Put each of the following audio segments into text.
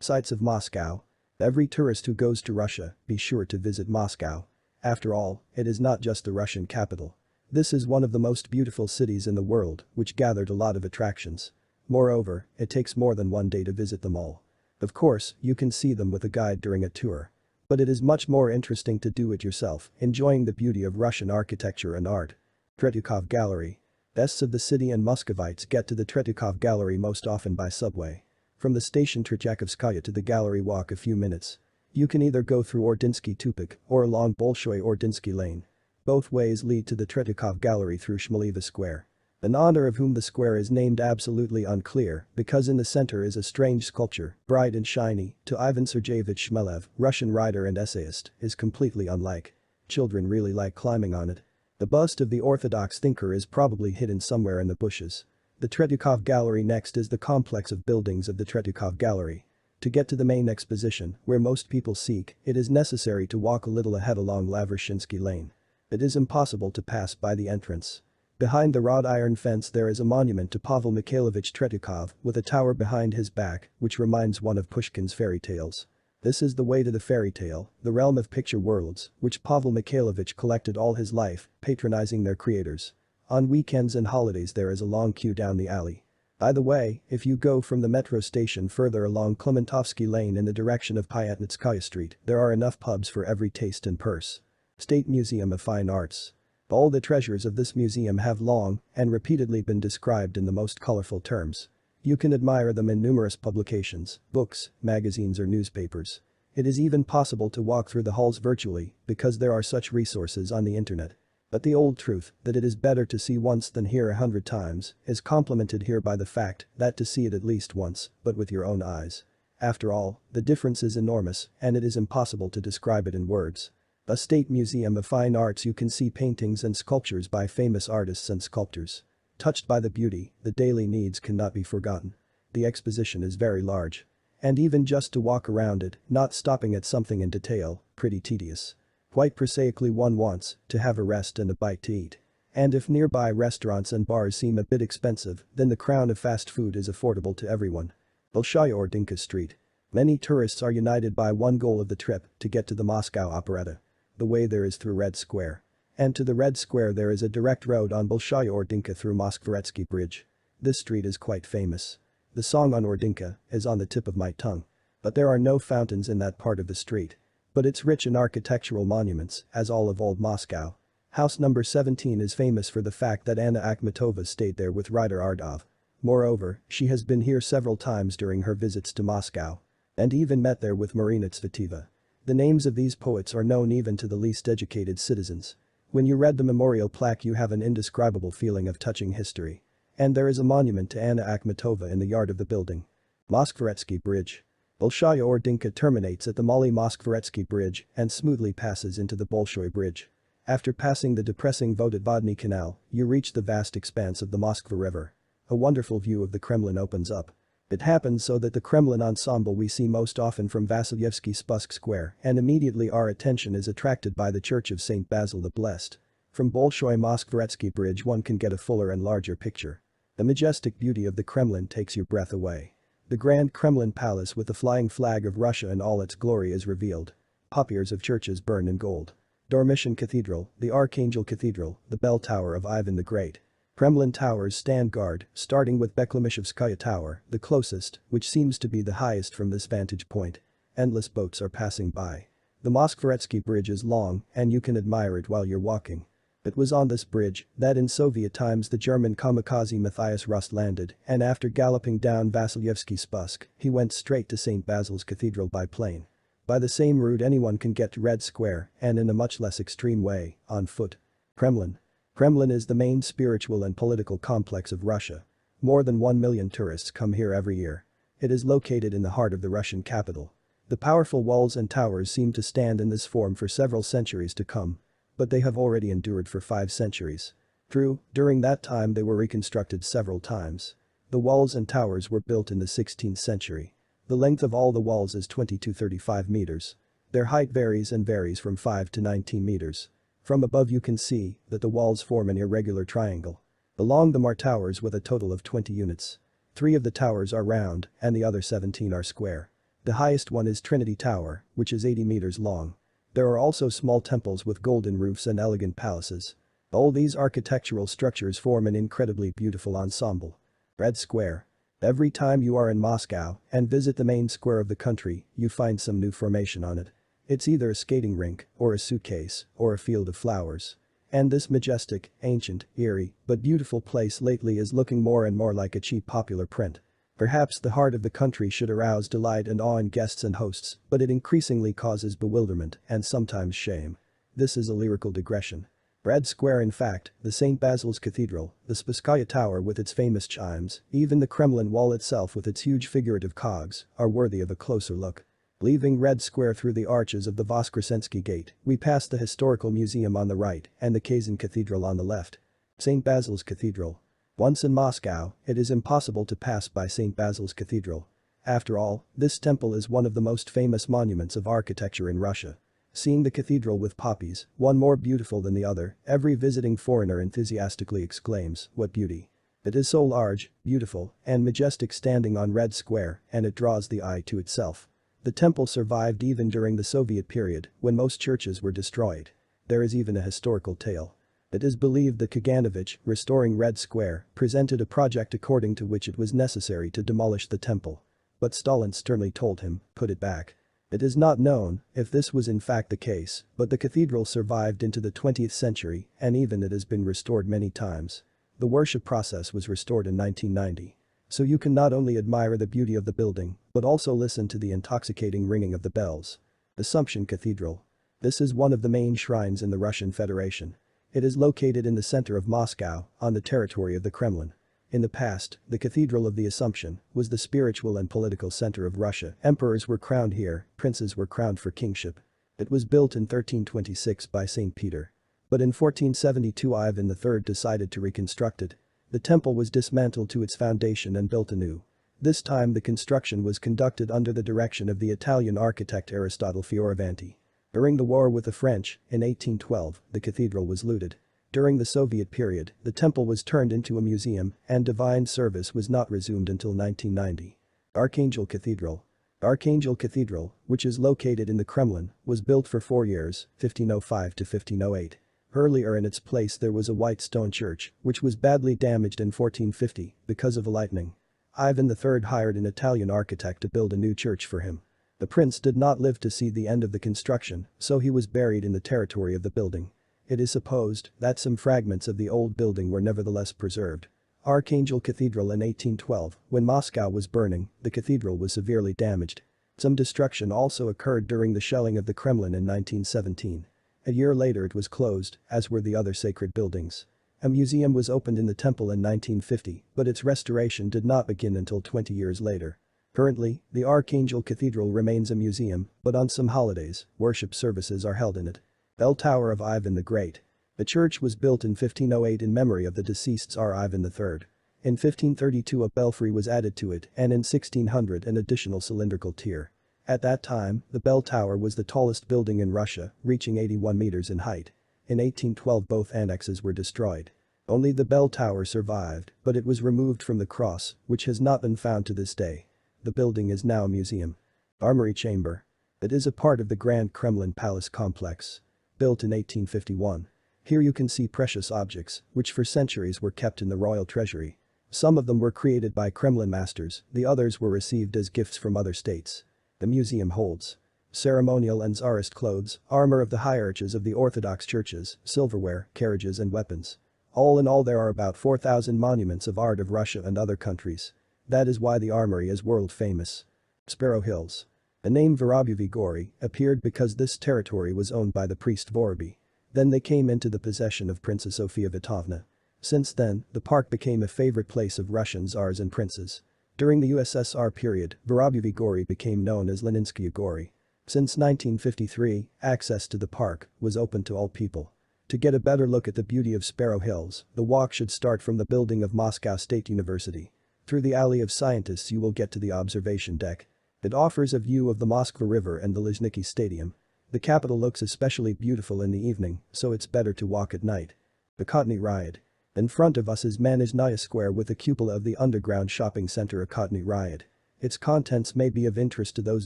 Sights of Moscow. Every tourist who goes to Russia, be sure to visit Moscow. After all, it is not just the Russian capital. This is one of the most beautiful cities in the world, which gathered a lot of attractions. Moreover, it takes more than one day to visit them all. Of course, you can see them with a guide during a tour. But it is much more interesting to do it yourself, enjoying the beauty of Russian architecture and art. Tretyakov Gallery. Guests of the city and Muscovites get to the Tretyakov Gallery most often by subway. From the station Tretyakovskaya to the gallery walk a few minutes. You can either go through Ordinsky Tupik or along Bolshoi Ordinsky Lane. Both ways lead to the Tretyakov Gallery through Shmeliva Square. In honor of whom the square is named absolutely unclear, because in the center is a strange sculpture, bright and shiny, to Ivan Sergeyevich Shmelev, Russian writer and essayist, is completely unlike. Children really like climbing on it. The bust of the orthodox thinker is probably hidden somewhere in the bushes. The Tretyakov Gallery. Next is the complex of buildings of the Tretyakov Gallery. To get to the main exposition, where most people seek, it is necessary to walk a little ahead along Lavrishinsky Lane. It is impossible to pass by the entrance. Behind the wrought iron fence there is a monument to Pavel Mikhailovich Tretyakov with a tower behind his back, which reminds one of Pushkin's fairy tales. This is the way to the fairy tale, the realm of picture worlds, which Pavel Mikhailovich collected all his life, patronizing their creators. On weekends and holidays there is a long queue down the alley. By the way, if you go from the metro station further along Klementovsky Lane in the direction of Pyatnitskaya Street, there are enough pubs for every taste and purse. State Museum of Fine Arts. All the treasures of this museum have long and repeatedly been described in the most colorful terms. You can admire them in numerous publications, books, magazines or newspapers. It is even possible to walk through the halls virtually because there are such resources on the internet. But the old truth, that it is better to see once than hear 100 times, is complemented here by the fact that to see it at least once, but with your own eyes. After all, the difference is enormous and it is impossible to describe it in words. A State Museum of Fine Arts. You can see paintings and sculptures by famous artists and sculptors. Touched by the beauty, the daily needs cannot be forgotten. The exposition is very large. And even just to walk around it, not stopping at something in detail, pretty tedious. Quite prosaically one wants to have a rest and a bite to eat. And if nearby restaurants and bars seem a bit expensive, then the crown of fast food is affordable to everyone. Bolshaya Ordinka Street. Many tourists are united by one goal of the trip, to get to the Moscow Operetta. The way there is through Red Square. And to the Red Square there is a direct road on Bolshaya Ordinka through Moskvoretsky Bridge. This street is quite famous. The song on Ordinka is on the tip of my tongue. But there are no fountains in that part of the street. But it's rich in architectural monuments, as all of old Moscow. House number 17 is famous for the fact that Anna Akhmatova stayed there with writer Ardov. Moreover, she has been here several times during her visits to Moscow. And even met there with Marina Tsveteva. The names of these poets are known even to the least educated citizens. When you read the memorial plaque you have an indescribable feeling of touching history. And there is a monument to Anna Akhmatova in the yard of the building. Moskvoretsky Bridge. Bolshaya Ordinka terminates at the Mali Moskvoretsky Bridge and smoothly passes into the Bolshoi Bridge. After passing the depressing Vododvodny Canal, you reach the vast expanse of the Moskva River. A wonderful view of the Kremlin opens up. It happens so that the Kremlin ensemble we see most often from Vasilyevsky Spussk Square, and immediately our attention is attracted by the Church of St. Basil the Blessed. From Bolshoi Moskvoretsky Bridge one can get a fuller and larger picture. The majestic beauty of the Kremlin takes your breath away. The Grand Kremlin Palace with the flying flag of Russia in all its glory is revealed. Popiers of churches burn in gold. Dormishan Cathedral, the Archangel Cathedral, the bell tower of Ivan the Great. Kremlin towers stand guard, starting with Beklemishevskaya Tower, the closest, which seems to be the highest from this vantage point. Endless boats are passing by. The Moskvoretsky Bridge is long, and you can admire it while you're walking. It was on this bridge that in Soviet times the German kamikaze Matthias Rust landed, and after galloping down Vasilyevsky Spussk, he went straight to St. Basil's Cathedral by plane. By the same route anyone can get to Red Square, and in a much less extreme way, on foot. Kremlin. Kremlin is the main spiritual and political complex of Russia. More than 1 million tourists come here every year. It is located in the heart of the Russian capital. The powerful walls and towers seem to stand in this form for several centuries to come. But they have already endured for 5 centuries. True, during that time they were reconstructed several times. The walls and towers were built in the 16th century. The length of all the walls is 20 to 35 meters. Their height varies from 5 to 19 meters. From above you can see that the walls form an irregular triangle. Along them are towers with a total of 20 units. 3 of the towers are round and the other 17 are square. The highest one is Trinity Tower, which is 80 meters long. There are also small temples with golden roofs and elegant palaces. All these architectural structures form an incredibly beautiful ensemble. Red Square. Every time you are in Moscow and visit the main square of the country, you find some new formation on it. It's either a skating rink, or a suitcase, or a field of flowers. And this majestic, ancient, eerie, but beautiful place lately is looking more and more like a cheap popular print. Perhaps the heart of the country should arouse delight and awe in guests and hosts, but it increasingly causes bewilderment and sometimes shame. This is a lyrical digression. Red Square, in fact, the St. Basil's Cathedral, the Spasskaya Tower with its famous chimes, even the Kremlin wall itself with its huge figurative cogs, are worthy of a closer look. Leaving Red Square through the arches of the Voskresensky Gate, we pass the Historical Museum on the right and the Kazan Cathedral on the left. St. Basil's Cathedral. Once in Moscow, it is impossible to pass by St. Basil's Cathedral. After all, this temple is one of the most famous monuments of architecture in Russia. Seeing the cathedral with poppies, one more beautiful than the other, every visiting foreigner enthusiastically exclaims, "What beauty!" It is so large, beautiful, and majestic standing on Red Square, and it draws the eye to itself. The temple survived even during the Soviet period, when most churches were destroyed. There is even a historical tale. It is believed that Kaganovich, restoring Red Square, presented a project according to which it was necessary to demolish the temple. But Stalin sternly told him, "Put it back." It is not known if this was in fact the case, but the cathedral survived into the 20th century and even it has been restored many times. The worship process was restored in 1990. So you can not only admire the beauty of the building, but also listen to the intoxicating ringing of the bells. Assumption Cathedral. This is one of the main shrines in the Russian Federation. It is located in the center of Moscow, on the territory of the Kremlin. In the past, the Cathedral of the Assumption was the spiritual and political center of Russia. Emperors were crowned here, princes were crowned for kingship. It was built in 1326 by St. Peter. But in 1472 Ivan III decided to reconstruct it. The temple was dismantled to its foundation and built anew. This time the construction was conducted under the direction of the Italian architect Aristotele Fioravanti. During the war with the French, in 1812, the cathedral was looted. During the Soviet period, the temple was turned into a museum and divine service was not resumed until 1990. Archangel Cathedral. Archangel Cathedral, which is located in the Kremlin, was built for 4 years, 1505 to 1508. Earlier in its place there was a white stone church, which was badly damaged in 1450 because of a lightning. Ivan III hired an Italian architect to build a new church for him. The prince did not live to see the end of the construction, so he was buried in the territory of the building. It is supposed that some fragments of the old building were nevertheless preserved. Archangel Cathedral in 1812, when Moscow was burning, the cathedral was severely damaged. Some destruction also occurred during the shelling of the Kremlin in 1917. A year later it was closed, as were the other sacred buildings. A museum was opened in the temple in 1950, but its restoration did not begin until 20 years later. Currently, the Archangel Cathedral remains a museum, but on some holidays, worship services are held in it. Bell Tower of Ivan the Great. The church was built in 1508 in memory of the deceased Tsar Ivan III. In 1532 a belfry was added to it and in 1600 an additional cylindrical tier. At that time, the bell tower was the tallest building in Russia, reaching 81 meters in height. In 1812 both annexes were destroyed. Only the bell tower survived, but it was removed from the cross, which has not been found to this day. The building is now a museum. Armory Chamber. It is a part of the Grand Kremlin Palace complex. Built in 1851. Here you can see precious objects, which for centuries were kept in the royal treasury. Some of them were created by Kremlin masters, the others were received as gifts from other states. The museum holds ceremonial and czarist clothes, armor of the hierarchs of the Orthodox churches, silverware, carriages and weapons. All in all there are about 4,000 monuments of art of Russia and other countries. That is why the armory is world famous. Sparrow Hills. The name Vorobyevi Gory appeared because this territory was owned by the priest Voroby. Then they came into the possession of Princess Sofia Vitovna. Since then, the park became a favorite place of Russian czars and princes. During the USSR period, Vorobyevi Gory became known as Leninskaya Gory. Since 1953, access to the park was open to all people. To get a better look at the beauty of Sparrow Hills, the walk should start from the building of Moscow State University. Through the Alley of Scientists you will get to the observation deck. It offers a view of the Moskva River and the Luzhniki Stadium. The capital looks especially beautiful in the evening, so it's better to walk at night. The Kotny Riad. In front of us is Manizhnaya Square with the cupola of the underground shopping center Kotny Riad. Its contents may be of interest to those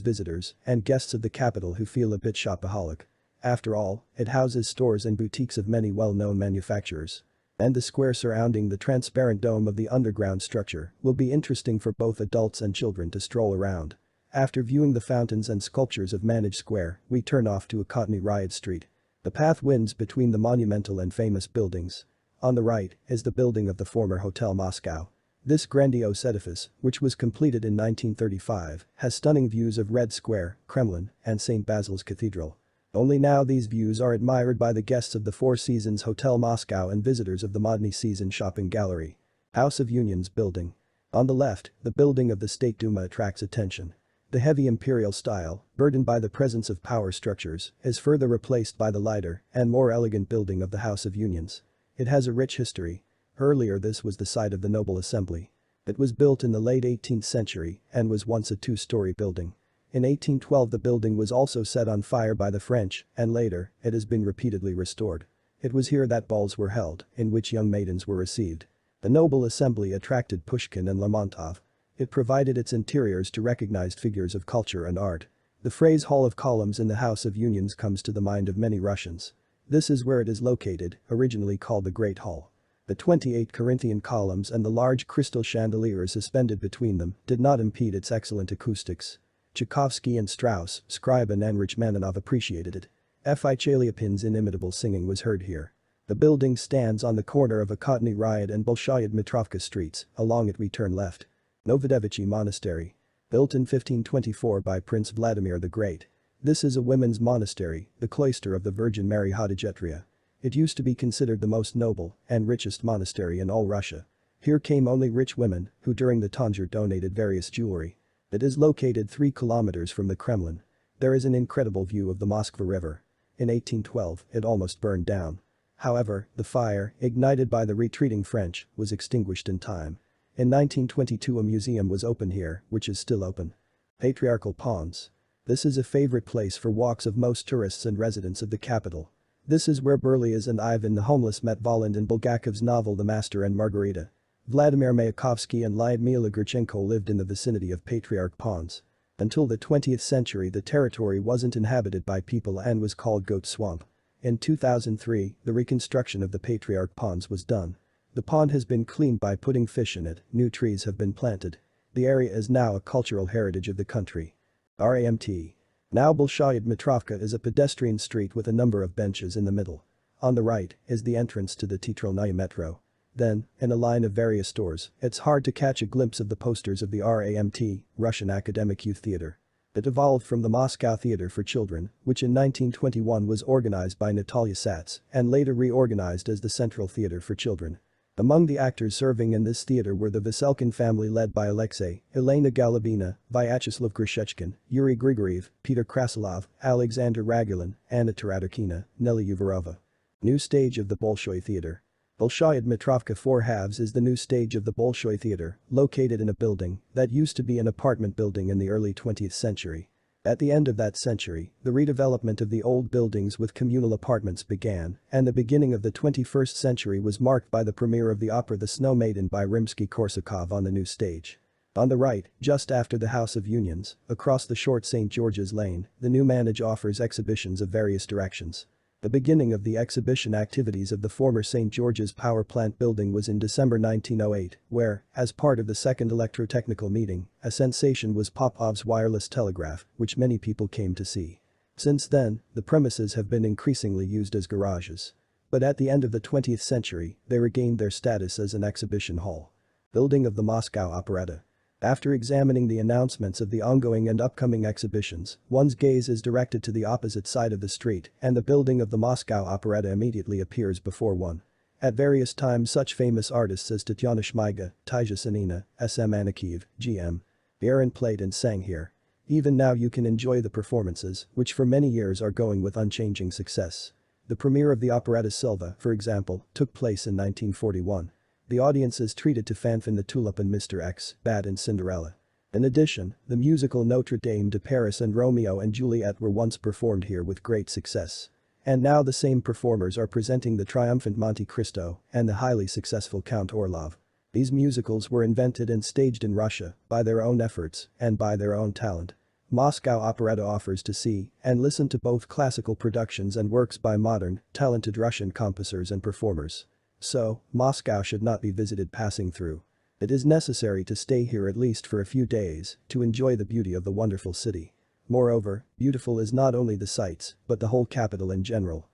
visitors and guests of the capital who feel a bit shopaholic. After all, it houses stores and boutiques of many well-known manufacturers. And the square surrounding the transparent dome of the underground structure will be interesting for both adults and children to stroll around. After viewing the fountains and sculptures of Manoj Square, we turn off to a Cockney Riot Street. The path winds between the monumental and famous buildings. On the right is the building of the former Hotel Moscow. This grandiose edifice, which was completed in 1935, has stunning views of Red Square, Kremlin, and St. Basil's Cathedral. Only now these views are admired by the guests of the Four Seasons Hotel Moscow and visitors of the Modny Season Shopping Gallery. House of Unions Building. On the left, the building of the State Duma attracts attention. The heavy imperial style, burdened by the presence of power structures, is further replaced by the lighter and more elegant building of the House of Unions. It has a rich history. Earlier this was the site of the Noble Assembly. It was built in the late 18th century and was once a two-story building. In 1812 the building was also set on fire by the French, and later, it has been repeatedly restored. It was here that balls were held, in which young maidens were received. The Noble Assembly attracted Pushkin and Lermontov. It provided its interiors to recognized figures of culture and art. The phrase Hall of Columns in the House of Unions comes to the mind of many Russians. This is where it is located, originally called the Great Hall. The 28 Corinthian columns and the large crystal chandelier suspended between them did not impede its excellent acoustics. Tchaikovsky and Strauss, Scriabin and Rachmaninoff appreciated it. F.I. Chelyapin's inimitable singing was heard here. The building stands on the corner of a Cockney Riot and Bolshaya Dmitrovka streets. Along it we turn left. Novodevichy Monastery. Built in 1524 by Prince Vladimir the Great. This is a women's monastery, the cloister of the Virgin Mary Hodegetria. It used to be considered the most noble and richest monastery in all Russia. Here came only rich women who during the Tanjur donated various jewelry. It is located 3 kilometers from the Kremlin. There is an incredible view of the Moskva River. In 1812, it almost burned down. However, the fire, ignited by the retreating French, was extinguished in time. In 1922 a museum was opened here, which is still open. Patriarchal Ponds. This is a favorite place for walks of most tourists and residents of the capital. This is where Berlioz and Ivan the Homeless met Voland in Bulgakov's novel The Master and Margarita. Vladimir Mayakovsky and Lyudmila Gurchenko lived in the vicinity of Patriarch Ponds. Until the 20th century the territory wasn't inhabited by people and was called Goat Swamp. In 2003, the reconstruction of the Patriarch Ponds was done. The pond has been cleaned by putting fish in it, new trees have been planted. The area is now a cultural heritage of the country. RAMT. Now Bolshaya Dmitrovka is a pedestrian street with a number of benches in the middle. On the right is the entrance to the Titrolnaya metro. Then, in a line of various stores, it's hard to catch a glimpse of the posters of the RAMT, Russian Academic Youth Theater. It evolved from the Moscow Theater for Children, which in 1921 was organized by Natalia Sats and later reorganized as the Central Theater for Children. Among the actors serving in this theater were the Veselkin family led by Alexei, Elena Galabina, Vyacheslav Grishechkin, Yuri Grigoriev, Peter Krasilov, Alexander Ragulin, Anna Taratukina, Nelly Uvarova. New stage of the Bolshoi Theater. Bolshaya Dmitrovka 4 Halves is the new stage of the Bolshoi Theater, located in a building that used to be an apartment building in the early 20th century. At the end of that century, the redevelopment of the old buildings with communal apartments began, and the beginning of the 21st century was marked by the premiere of the opera The Snow Maiden by Rimsky-Korsakov on the new stage. On the right, just after the House of Unions, across the short St. George's Lane, the new Manoj offers exhibitions of various directions. The beginning of the exhibition activities of the former St. George's Power Plant building was in December 1908, where, as part of the second electrotechnical meeting, a sensation was Popov's wireless telegraph, which many people came to see. Since then, the premises have been increasingly used as garages. But at the end of the 20th century, they regained their status as an exhibition hall. Building of the Moscow Operetta. After examining the announcements of the ongoing and upcoming exhibitions, one's gaze is directed to the opposite side of the street and the building of the Moscow Operetta immediately appears before one. At various times such famous artists as Tatyana Shmyga, Taija Sanina, S.M. Anikiyev, G.M. Aaron played and sang here. Even now you can enjoy the performances, which for many years are going with unchanging success. The premiere of the operetta Silva, for example, took place in 1941. The audiences treated to Fanfan the Tulip and Mr. X, Bad and Cinderella. In addition, the musical Notre Dame de Paris and Romeo and Juliet were once performed here with great success. And now the same performers are presenting the triumphant Monte Cristo and the highly successful Count Orlov. These musicals were invented and staged in Russia by their own efforts and by their own talent. Moscow Operetta offers to see and listen to both classical productions and works by modern, talented Russian composers and performers. So, Moscow should not be visited passing through. It is necessary to stay here at least for a few days to enjoy the beauty of the wonderful city. Moreover, beautiful is not only the sights, but the whole capital in general.